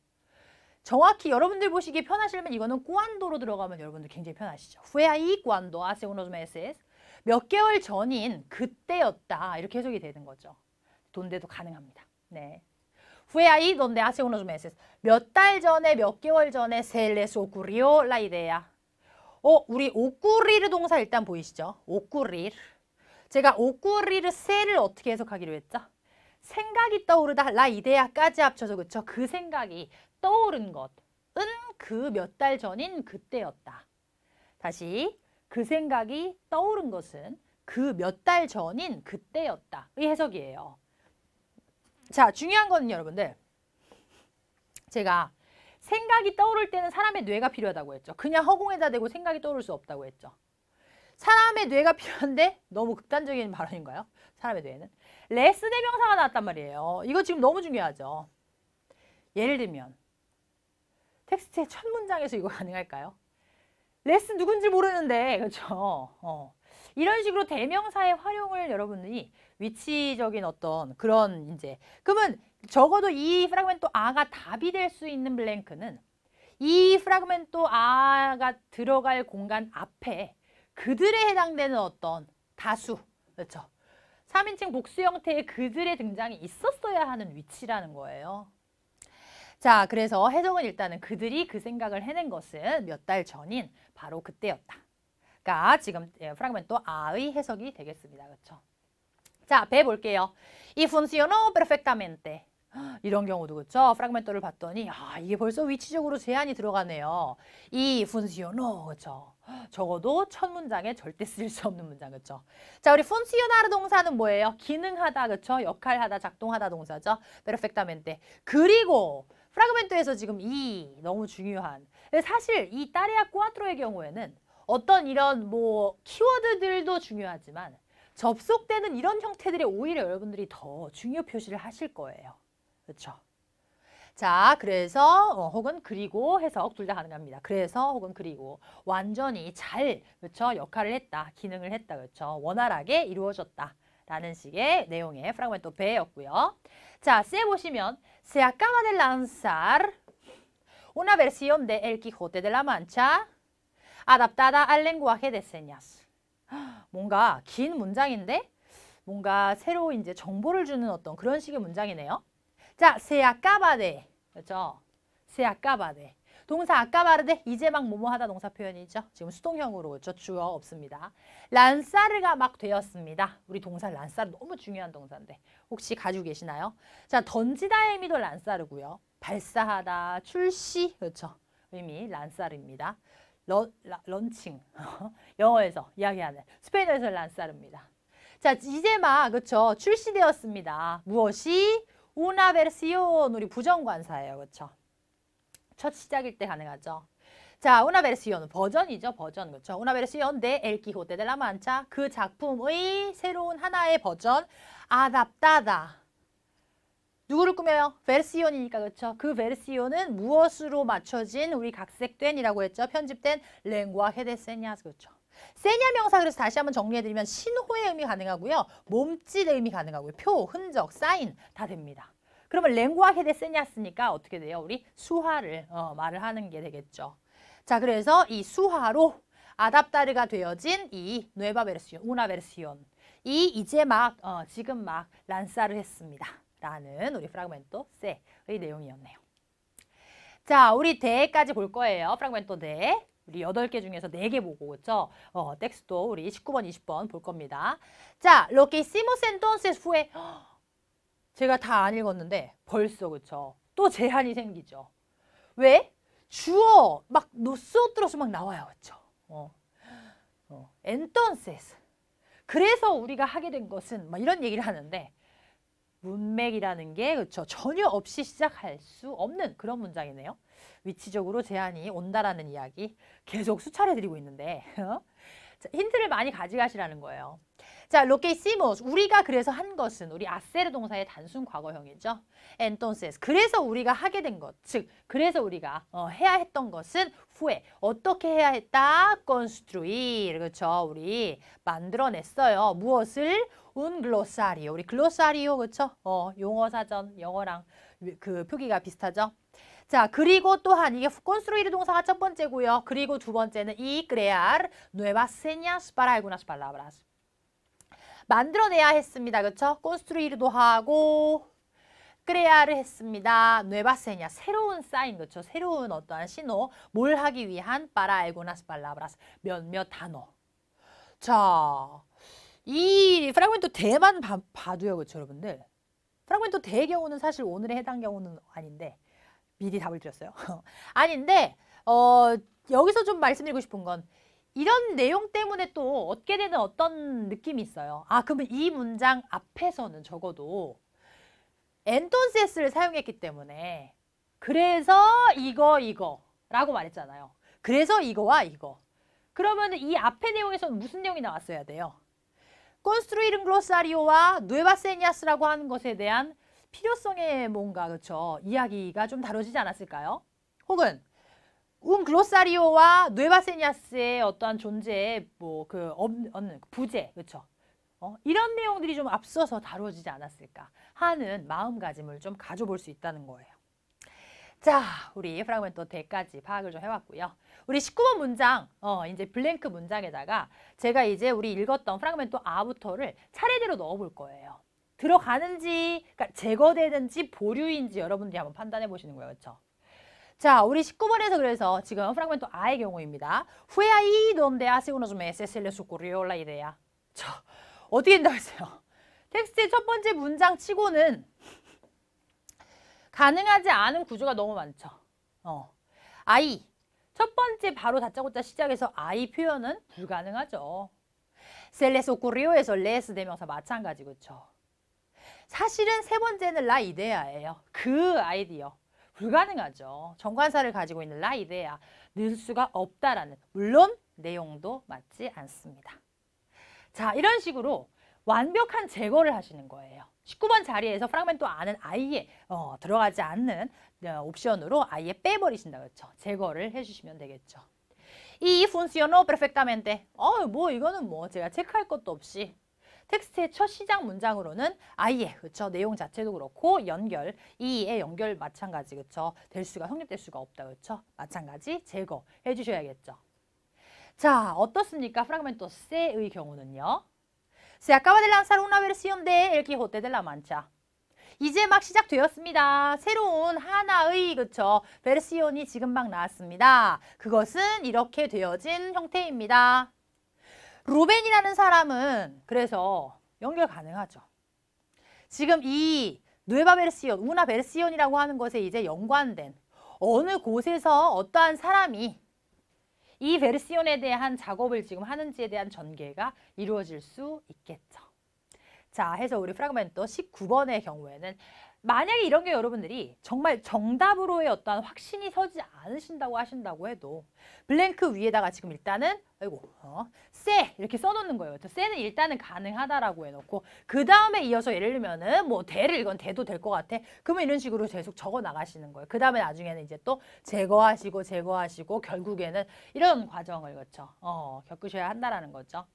정확히 여러분들 보시기에 편하시려면 이거는 꾸안도로 들어가면 여러분들 굉장히 편하시죠. 후에아이 꾸안도 아세우노스 메세스 몇 개월 전인 그때였다 이렇게 해석이 되는 거죠. 돈대도 가능합니다. 네. Fue ahí donde hace unos meses. 몇 달 전에, 몇 개월 전에 se les ocurrió la idea. 우리 ocurrir 동사 일단 보이시죠? ocurrir. 제가 ocurrir se를 어떻게 해석하기로 했죠? 생각이 떠오르다, la idea까지 합쳐서 그쵸? 그 생각이 떠오른 것은 그 몇 달 전인 그때였다. 다시, 그 생각이 떠오른 것은 그 몇 달 전인 그때였다. 이 해석이에요. 자, 중요한 거는 여러분들 제가 생각이 떠오를 때는 사람의 뇌가 필요하다고 했죠. 그냥 허공에다 대고 생각이 떠오를 수 없다고 했죠. 사람의 뇌가 필요한데 너무 극단적인 발언인가요? 사람의 뇌는. 레스 대명사가 나왔단 말이에요. 이거 지금 너무 중요하죠. 예를 들면 텍스트의 첫 문장에서 이거 가능할까요? 레스 누군지 모르는데 그렇죠? 이런 식으로 대명사의 활용을 여러분들이 위치적인 어떤 그런 이제 그러면 적어도 이 프라그멘토 아가 답이 될 수 있는 블랭크는 이 프라그멘토 아가 들어갈 공간 앞에 그들에 해당되는 어떤 다수 그렇죠? 3인칭 복수 형태의 그들의 등장이 있었어야 하는 위치라는 거예요. 자, 그래서 해석은 일단은 그들이 그 생각을 해낸 것은 몇 달 전인 바로 그때였다. 가 지금 프라그멘토 아의 해석이 되겠습니다. 그렇죠? 자, 배 볼게요. Y funcionó perfectamente. 이런 경우도 그렇죠. 프라그멘토를 봤더니 이게 벌써 위치적으로 제한이 들어가네요. 이 funcionó 그렇죠. 적어도 첫 문장에 절대 쓸 수 없는 문장 그렇죠. 자, 우리 funcionar 동사는 뭐예요? 기능하다 그렇죠. 역할하다, 작동하다 동사죠. perfectamente. 그리고 프라그멘토에서 지금 이 너무 중요한 사실 이 따레아 꾸아트로의 경우에는 어떤 이런 뭐 키워드들도 중요하지만 접속되는 이런 형태들이 오히려 여러분들이 더 중요 표시를 하실 거예요. 그렇죠? 자, 그래서 혹은 그리고 해석 둘 다 가능합니다. 그래서 혹은 그리고 완전히 잘 그렇죠? 역할을 했다, 기능을 했다, 그렇죠? 원활하게 이루어졌다. 라는 식의 내용의 프라그멘토 배였고요. 자, C 보시면 Se acaba de lanzar una versión de El Quijote de la Mancha adaptada al lenguaje de señas. 뭔가 긴 문장인데 뭔가 새로 이제 정보를 주는 어떤 그런 식의 문장이네요. 자, se acaba de 그렇죠? se acaba de 동사 acaba de 이제 막 뭐뭐 하다 동사 표현이죠. 지금 수동형으로 그렇죠? 주어 없습니다. 란사르가 막 되었습니다. 우리 동사 란사르 너무 중요한 동사인데 혹시 가지고 계시나요? 자, 던지다의 의미도 란사르고요. 발사하다, 출시 그렇죠? 의미 란사르입니다. 런칭 영어에서 이야기하는 스페인어에서 란사르입니다. 자, 이제 막 그렇죠? 출시되었습니다. 무엇이? una versión 우리 부정관사예요. 그렇죠? 첫 시작일 때 가능하죠. 자, una versión 버전이죠. 버전 그렇죠? una versión de El Quijote de la Mancha 그 작품의 새로운 하나의 버전 adaptada 누구를 꾸며요? versión이니까 그렇죠? 그 versión은 무엇으로 맞춰진 우리 각색된이라고 했죠? 편집된 lenguaje de señas 그렇죠? 세냐 명사 그래서 다시 한번 정리해드리면 신호의 의미 가능하고요. 몸짓의 의미 가능하고요. 표, 흔적, 사인 다 됩니다. 그러면 lenguaje de señas니까 어떻게 돼요? 우리 수화를 말을 하는 게 되겠죠. 자, 그래서 이 수화로 아답타르가 되어진 이 nueva versión, una versión 이 이제 막 지금 막 란사를 했습니다. 라는 우리 프라그멘토 C의 내용이었네요. 자, 우리 대까지 볼 거예요. 프라그멘토 대. 우리 8개 중에서 4개 보고 그렇죠? 텍스트도 우리 19번, 20번 볼 겁니다. 자, lo que hicimos entonces fue 제가 다 안 읽었는데 벌써 그렇죠? 또 제한이 생기죠. 왜? 주어 막 nosotros 막 나와요. 그렇죠? entonces 그래서 우리가 하게 된 것은 막 이런 얘기를 하는데 문맥이라는 게 그렇죠? 전혀 없이 시작할 수 없는 그런 문장이네요. 위치적으로 제한이 온다라는 이야기 계속 수차례 드리고 있는데 자, 힌트를 많이 가져가시라는 거예요. 자, lo que hicimos 우리가 그래서 한 것은 우리 hacer 동사의 단순 과거형이죠. entonces 그래서 우리가 하게 된 것, 즉 그래서 우리가 해야 했던 것은 fue 어떻게 해야 했다? construir 그렇죠? 우리 만들어냈어요. 무엇을? un glosario 우리 glosario 그렇죠? 용어 사전 영어랑 그 표기가 비슷하죠. 자, 그리고 또한 이게 construir 동사가 첫 번째고요. 그리고 두 번째는 y crear nuevas señas para algunas palabras. 만들어내야 했습니다. 그렇죠? construir도 하고 crear을 했습니다. nuevas señas 새로운 사인 그렇죠? 새로운 어떠한 신호 뭘 하기 위한 para algunas palabras 몇몇 단어. 자, 이 프라그멘토 대만 봐도요. 그렇죠, 여러분들? 프라그멘토 대의 경우는 사실 오늘의 해당 경우는 아닌데 미리 답을 드렸어요. 아닌데 여기서 좀 말씀드리고 싶은 건 이런 내용 때문에 또 얻게 되는 어떤 느낌이 있어요. 아, 그러면 이 문장 앞에서는 적어도 entonces를 사용했기 때문에 그래서 이거라고 말했잖아요. 그래서 이거와 이거. 그러면 이 앞의 내용에서는 무슨 내용이 나왔어야 돼요? construir un glosario와 nuevas señas라고 하는 것에 대한 필요성의 뭔가 그렇죠 이야기가 좀 다뤄지지 않았을까요? 혹은 un glosario와 nuevas señas의 어떠한 존재의 뭐 그 없는 부재 그렇죠? 이런 내용들이 좀 앞서서 다뤄지지 않았을까 하는 마음가짐을 좀 가져볼 수 있다는 거예요. 자, 우리 프라그멘토 대까지 파악을 좀 해왔고요. 우리 19번 문장, 이제 블랭크 문장에다가 제가 이제 우리 읽었던 프라그멘토 아부터를 차례대로 넣어볼 거예요. 들어가는지, 그러니까 제거되는지 보류인지 여러분들이 한번 판단해 보시는 거예요. 그렇죠? 자, 우리 19번에서 그래서 지금 프라그멘토 아의 경우입니다. Fue ahí donde hace unos meses se les ocurrió la idea. 자, 어떻게 된다고 했어요? 텍스트의 첫 번째 문장 치고는 가능하지 않은 구조가 너무 많죠. I. 첫 번째 바로 다짜고짜 시작해서 I 표현은 불가능하죠. Se les ocurrio에서 les 대명사 마찬가지, 그렇죠? 사실은 세 번째는 la idea예요. 그 아이디어. 불가능하죠. 정관사를 가지고 있는 la idea. 넣을 수가 없다라는. 물론 내용도 맞지 않습니다. 자, 이런 식으로 완벽한 제거를 하시는 거예요. 19번 자리에서 프라그멘토 A는 아예 들어가지 않는 옵션으로 아예 빼버리신다, 그렇죠? 제거를 해주시면 되겠죠. 이 funcionó perfectamente. 뭐 이거는 뭐 제가 체크할 것도 없이 텍스트의 첫 시작 문장으로는 아예, 그렇죠? 내용 자체도 그렇고 연결, 이의 연결 마찬가지, 그렇죠? 될 수가 성립될 수가 없다, 그렇죠? 마찬가지 제거해 주셔야겠죠. 자, 어떻습니까? 프라그멘토 C의 경우는요. Se acaba de lanzar una versión de El Quijote de la Mancha. 이제 막 시작되었습니다. 새로운 하나의, 그쵸? 베르시온이 지금 막 나왔습니다. 그것은 이렇게 되어진 형태입니다. 루벤이라는 사람은 그래서 연결 가능하죠. 지금 이 누에바 베르시온, 우나 베르시온이라고 하는 것에 이제 연관된 어느 곳에서 어떠한 사람이 이 베르시온에 대한 작업을 지금 하는지에 대한 전개가 이루어질 수 있겠죠. 자, 해서 우리 프라그멘토 19번의 경우에는 만약에 이런 게 여러분들이 정말 정답으로의 어떠한 확신이 서지 않으신다고 하신다고 해도 블랭크 위에다가 지금 일단은 세 이렇게 써놓는 거예요. 세는 일단은 가능하다라고 해놓고 그 다음에 이어서 예를 들면은 뭐 대를 이건 대도 될 것 같아. 그러면 이런 식으로 계속 적어 나가시는 거예요. 그 다음에 나중에는 이제 또 제거하시고 결국에는 이런 과정을 겪으셔야 한다라는 거죠.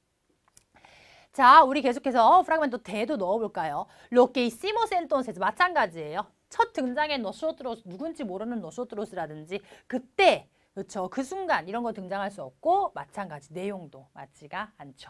자, 우리 계속해서 프라그멘토 대도 넣어볼까요? Lo que hicimos entonces 마찬가지예요. 첫 등장의 nosotros, 누군지 모르는 nosotros,라든지 그때, 그렇죠? 그 순간 이런 거 등장할 수 없고 마찬가지 내용도 맞지가 않죠.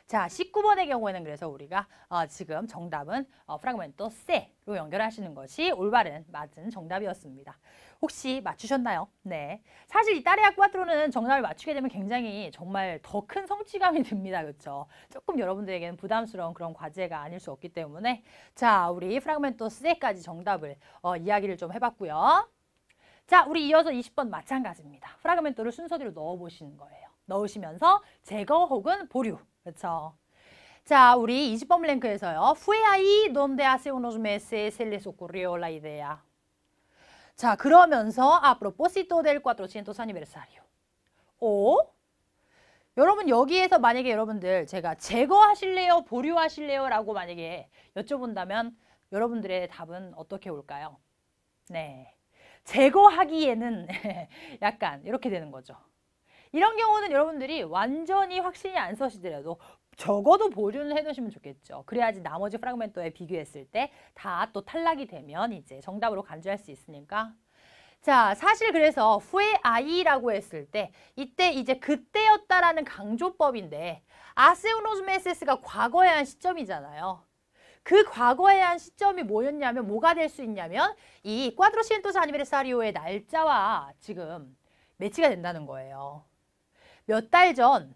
자, 19번의 경우에는 그래서 우리가 지금 정답은 프라그멘토 C로 연결하시는 것이 올바른 맞은 정답이었습니다. 혹시 맞추셨나요? 네. 사실 이 따레아 꽈트로는 정답을 맞추게 되면 굉장히 정말 더 큰 성취감이 듭니다. 그렇죠? 조금 여러분들에게는 부담스러운 그런 과제가 아닐 수 없기 때문에 자, 우리 프라그멘토 C까지 정답을 이야기를 좀 해봤고요. 자, 우리 이어서 20번 마찬가지입니다. 프라그멘토를 순서대로 넣어보시는 거예요. 넣으시면서 제거 혹은 보류. 그렇죠? 자, 우리 20번 블랭크에서요. Fue ahí donde hace unos meses se les ocurrió la idea. 자, 그러면서 a propósito del 400 aniversario. 여러분 여기에서 만약에 여러분들 제가 제거하실래요? 보류하실래요? 라고 만약에 여쭤본다면 여러분들의 답은 어떻게 올까요? 네, 제거하기에는 약간 이렇게 되는 거죠. 이런 경우는 여러분들이 완전히 확신이 안 서시더라도 적어도 보류는 해두시면 좋겠죠. 그래야지 나머지 프라그멘토에 비교했을 때 다 또 탈락이 되면 이제 정답으로 간주할 수 있으니까. 자, 사실 그래서 fue ahí라고 했을 때 이때 이제 그때였다라는 강조법인데 hace unos meses가 과거에 한 시점이잖아요. 그 과거에 한 시점이 뭐였냐면 뭐가 될 수 있냐면 이 400 aniversario의 날짜와 지금 매치가 된다는 거예요. 몇 달 전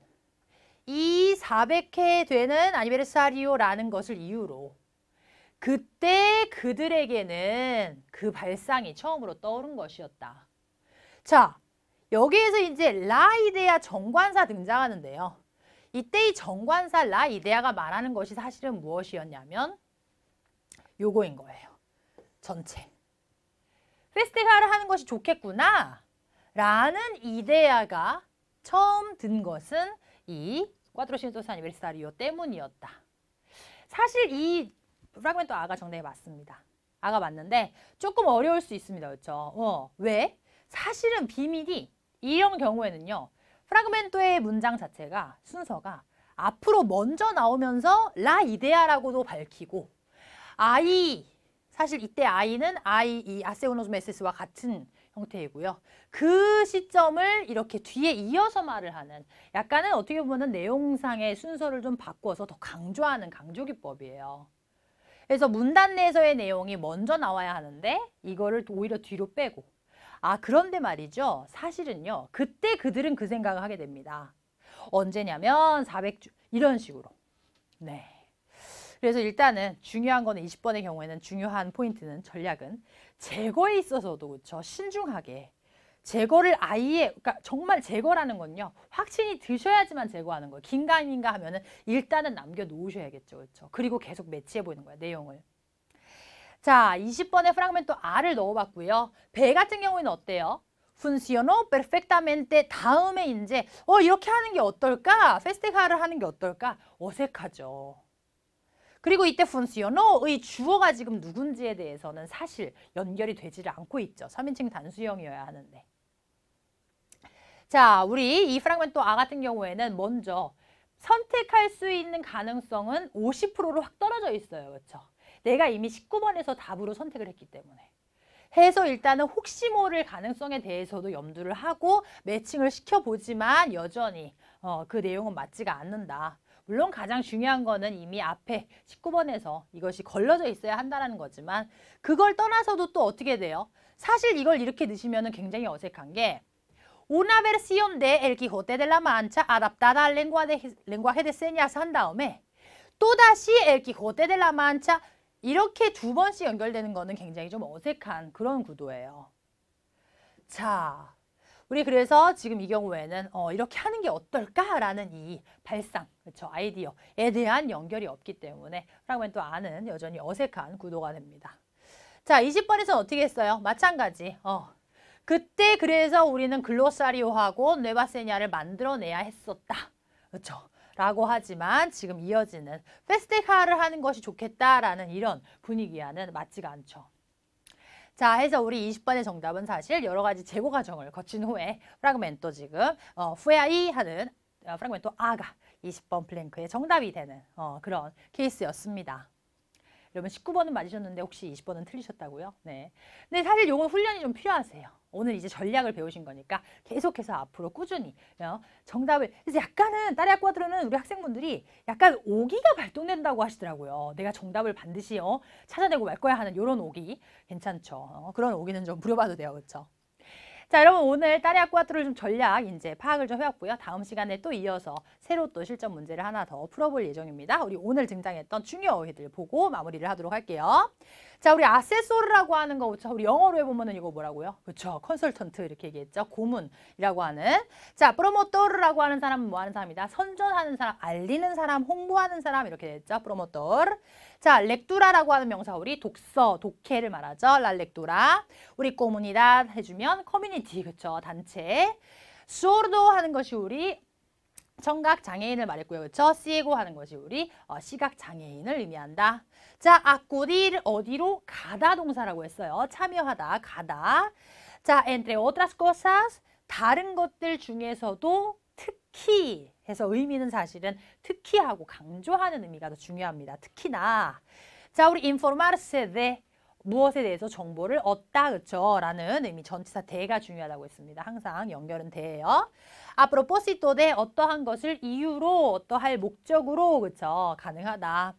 이 400회 되는 아니베르사리오라는 것을 이유로 그때 그들에게는 그 발상이 처음으로 떠오른 것이었다. 자, 여기에서 이제 라이데아 정관사 등장하는데요. 이때 이 정관사 라이데아가 말하는 것이 사실은 무엇이었냐면 요거인 거예요. 전체. 페스티벌을 하는 것이 좋겠구나 라는 이데아가 처음 든 것은 이 400 아니베르사리오 때문이었다. 사실 이 프라그멘토 아가 정답이 맞습니다. 아가 맞는데 조금 어려울 수 있습니다. 그렇죠? 왜? 사실은 비밀이 이런 경우에는요. 프라그멘토의 문장 자체가 순서가 앞으로 먼저 나오면서 라 이데아라고도 밝히고 아이, 사실 이때 아이는 이 아세우노스 메세스와 같은 형태이고요. 그 시점을 이렇게 뒤에 이어서 말을 하는 약간은 어떻게 보면 내용상의 순서를 좀 바꿔서 더 강조하는 강조기법이에요. 그래서 문단 내에서의 내용이 먼저 나와야 하는데 이거를 오히려 뒤로 빼고 그런데 말이죠. 사실은요. 그때 그들은 그 생각을 하게 됩니다. 언제냐면 400주 이런 식으로. 네. 그래서 일단은 중요한 거는 20번의 경우에는 중요한 포인트는 전략은 제거에 있어서도 그렇죠. 신중하게 제거를 아예 그러니까 정말 제거라는 건요. 확신이 드셔야지만 제거하는 거예요. 긴가민가 하면은 일단은 남겨 놓으셔야겠죠. 그렇죠? 그리고 계속 매치해 보이는 거예요. 내용을. 자, 20번의 프라그멘토 R을 넣어봤고요. 배 같은 경우에는 어때요? funcionó perfectamente 다음에 이제 이렇게 하는 게 어떨까? festejar을 하는 게 어떨까? 어색하죠. 그리고 이때 funcionó의 주어가 지금 누군지에 대해서는 사실 연결이 되지를 않고 있죠. 3인칭 단수형이어야 하는데. 자, 우리 이 프라그멘토 A 같은 경우에는 먼저 선택할 수 있는 가능성은 50%로 확 떨어져 있어요. 그렇죠? 내가 이미 19번에서 답으로 선택을 했기 때문에. 해서 일단은 혹시 모를 가능성에 대해서도 염두를 하고 매칭을 시켜보지만 여전히 그 내용은 맞지가 않는다. 물론 가장 중요한 거는 이미 앞에 19번에서 이것이 걸러져 있어야 한다는 거지만 그걸 떠나서도 또 어떻게 돼요? 사실 이걸 이렇게 넣으시면 굉장히 어색한 게 Una versión de El Quijote de la Mancha adaptada al lenguaje de señas 한 다음에 또다시 El Quijote de la Mancha 이렇게 두 번씩 연결되는 거는 굉장히 좀 어색한 그런 구도예요. 자, 우리 그래서 지금 이 경우에는 이렇게 하는 게 어떨까라는 이 발상, 그렇죠? 아이디어에 대한 연결이 없기 때문에 프라그멘토 A는 여전히 어색한 구도가 됩니다. 자, 20번에서는 어떻게 했어요? 마찬가지. 그때 그래서 우리는 글로사리오하고 뇌바세냐를 만들어내야 했었다. 그렇죠? 라고 하지만 지금 이어지는 페스테카를 하는 것이 좋겠다라는 이런 분위기와는 맞지가 않죠. 자, 해서 우리 20번의 정답은 사실 여러 가지 제고 과정을 거친 후에 프라그멘토 지금 후에아이 하는 프라그멘토 A가 20번 플랭크의 정답이 되는 그런 케이스였습니다. 여러분 19번은 맞으셨는데 혹시 20번은 틀리셨다고요? 네. 근데 사실 요건 훈련이 좀 필요하세요. 오늘 이제 전략을 배우신 거니까 계속해서 앞으로 꾸준히 정답을 그래서 약간은 딸야과들은 우리 학생분들이 약간 오기가 발동된다고 하시더라고요. 내가 정답을 반드시 찾아내고 말 거야 하는 이런 오기 괜찮죠. 그런 오기는 좀 부려봐도 돼요. 그렇죠? 자, 여러분 오늘 딸야과들을 좀 전략 이제 파악을 좀 해왔고요. 다음 시간에 또 이어서 새로 또 실전 문제를 하나 더 풀어볼 예정입니다. 우리 오늘 등장했던 중요 어휘들 보고 마무리를 하도록 할게요. 자, 우리 아세소르라고 하는 거, 그렇죠? 우리 영어로 해보면은 이거 뭐라고요? 그렇죠? 컨설턴트 이렇게 얘기했죠? 고문이라고 하는. 자, 프로모토르라고 하는 사람은 뭐 하는 사람이다? 선전하는 사람, 알리는 사람, 홍보하는 사람 이렇게 됐죠? 프로모토르. 자, 렉투라라고 하는 명사 우리 독서, 독해를 말하죠. 라 렉투라. 우리 코무니다 해주면 커뮤니티, 그렇죠? 단체. 소르도 하는 것이 우리 청각 장애인을 말했고요. 그렇죠? 시에고 하는 것이 우리 시각 장애인을 의미한다. 자, 아쿠딜 어디로 가다 동사라고 했어요. 참여하다, 가다. 자, entre otras cosas 다른 것들 중에서도 특히 해서 의미는 사실은 특히 하고 강조하는 의미가 더 중요합니다. 특히나. 자, 우리 informarse de 무엇에 대해서 정보를 얻다, 그쵸? 라는 의미 전치사 대가 중요하다고 했습니다. 항상 연결은 대예요. A propósito de 어떠한 것을 이유로, 어떠할 목적으로, 그쵸? 가능하다.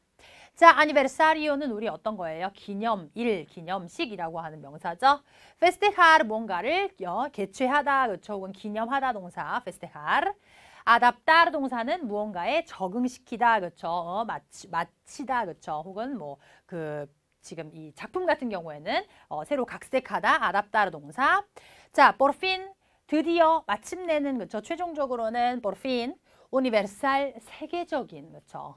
자, 아니베르사리오는 우리 어떤 거예요? 기념일, 기념식이라고 하는 명사죠. festejar 뭔가를 개최하다, 그쵸? 혹은 기념하다 동사, festejar. adaptar 동사는 무언가에 적응시키다, 그쵸? 마치다, 그쵸? 혹은 뭐 지금 이 작품 같은 경우에는 새로 각색하다, adaptar 동사. 자, por fin 드디어 마침내는 그쵸? 최종적으로는 por fin universal 세계적인 그쵸?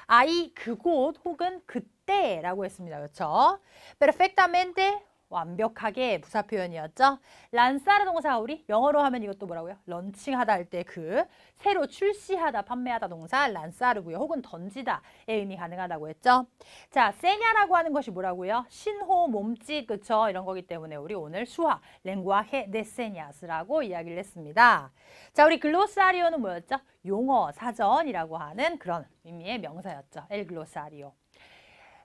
아이 그곳 혹은 그때라고 했습니다. 그쵸? perfectamente 완벽하게 부사 표현이었죠. 란사르 동사 우리 영어로 하면 이것도 뭐라고요? 런칭하다 할 때 새로 출시하다, 판매하다 동사 란사르고요. 혹은 던지다의 의미 가능하다고 했죠. 자, 세냐라고 하는 것이 뭐라고요? 신호, 몸짓, 그쵸? 이런 거기 때문에 우리 오늘 수화, lenguaje de señas라고 이야기를 했습니다. 자, 우리 글로사리오는 뭐였죠? 용어, 사전이라고 하는 그런 의미의 명사였죠. 엘 글로사리오.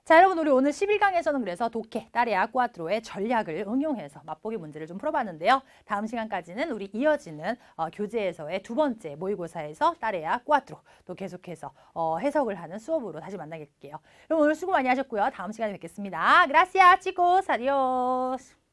자, 여러분 우리 오늘 11강에서는 그래서 독해, 따레아, 꾸아트로의 전략을 응용해서 맛보기 문제를 좀 풀어봤는데요. 다음 시간까지는 우리 이어지는 교재에서의 두 번째 모의고사에서 따레아, 꾸아트로 또 계속해서 해석을 하는 수업으로 다시 만나게 될게요. 여러분 오늘 수고 많이 하셨고요. 다음 시간에 뵙겠습니다. Gracias, chicos. Adiós.